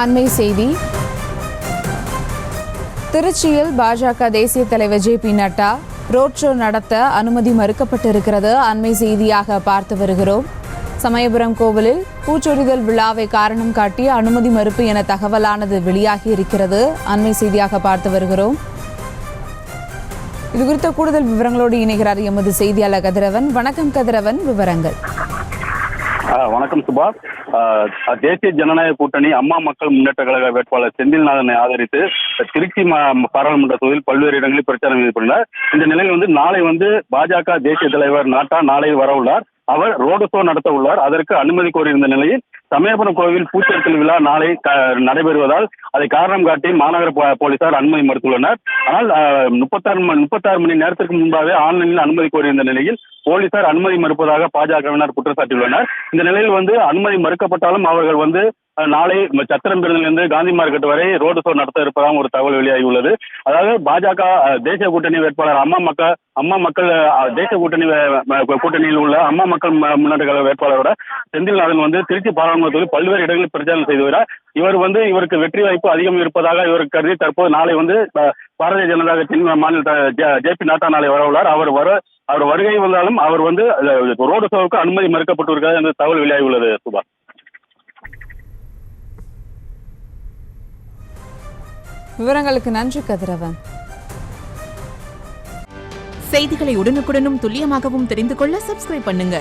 அண்மை செய்தி. திருச்சியில் பாஜக தேசிய தலைவர் ஜே.பி. நட்டா ரோட் ஷோ நடத்த அனுமதி மறுக்கப்பட்டிருக்கிறது. அண்மை செய்தியாக பார்த்து வருகிறோம். சமயபுரம் கோவிலில் பூச்சொரிதல் விழாவை காரணம் காட்டி அனுமதி மறுப்பு என தகவலானது வெளியாகி இருக்கிறது. அண்மை செய்தியாக பார்த்து வருகிறோம். இது குறித்த கூடுதல் விவரங்களோடு இணைகிறார் எமது செய்தியாளர் கதிரவன். வணக்கம் கதிரவன், விவரங்கள். வணக்கம் சுபா. தேசிய ஜனநாயக கூட்டணி அம்மா மக்கள் முன்னேற்ற கழக வேட்பாளர் செந்தில்நாதனை ஆதரித்து திருச்சி பாராளுமன்ற தொகுதியில் பல்வேறு இடங்களில் பிரச்சாரம் செய்யப்பட்டுள்ளார். இந்த நிலையில் நாளை பாஜக தேசிய தலைவர் நட்டா நாளை வர உள்ளார். அவர் ரோடு ஷோ நடத்த உள்ளார். அதற்கு அனுமதி கோரியிருந்த நிலையில் சமயபுரம் கோவில் பூச்சொரிதல் விழா நாளை நடைபெறுவதால் அதை காரணம் காட்டி மாநகர போலீசார் அனுமதி மறுத்துள்ளனர். ஆனால் 36 மணி நேரத்திற்கு முன்பாக ஆன்லைனில் அனுமதி கோரியிருந்த நிலையில் போலீசார் அனுமதி மறுப்பதாக பாஜகவினர் குற்றம் சாட்டியுள்ளனர். இந்த நிலையில் அனுமதி மறுக்கப்பட்டாலும் அவர்கள் நாளை சத்திரம்பிலிருந்து காந்தி மார்க்கெட் வரை ரோடு ஷோ நடத்த இருப்பதாக ஒரு தகவல் வெளியாகியுள்ளது. அதாவது பாஜக தேசிய கூட்டணி வேட்பாளர் அம்மா மக்கள் தேசிய கூட்டணியில் உள்ள அம்மா மக்கள் முன்னேற்ற கழக வேட்பாளரோட செந்தில்நாதன் திருச்சி பாராளுமன்றத்தில் பல்வேறு இடங்களில் பிரச்சாரம் செய்து வருகிறார். இவருக்கு வெற்றி வாய்ப்பு அதிகம் இருப்பதாக இவர் கருதி தற்போது நாளை பாரதிய ஜனதா கட்சியின் மாநில ஜே.பி. நட்டா நாளை வர உள்ளார். அவர் வருகை வந்தாலும் அவர் ரோடு ஷோவுக்கு அனுமதி மறுக்கப்பட்டிருக்கிறது என்ற தகவல் வெளியாகியுள்ளது. சுபா, விவரங்களுக்கு நன்றி கதிரவன். செய்திகளை உடனுக்குடனும் துல்லியமாகவும் தெரிந்து கொள்ள சப்ஸ்கிரைப் பண்ணுங்க.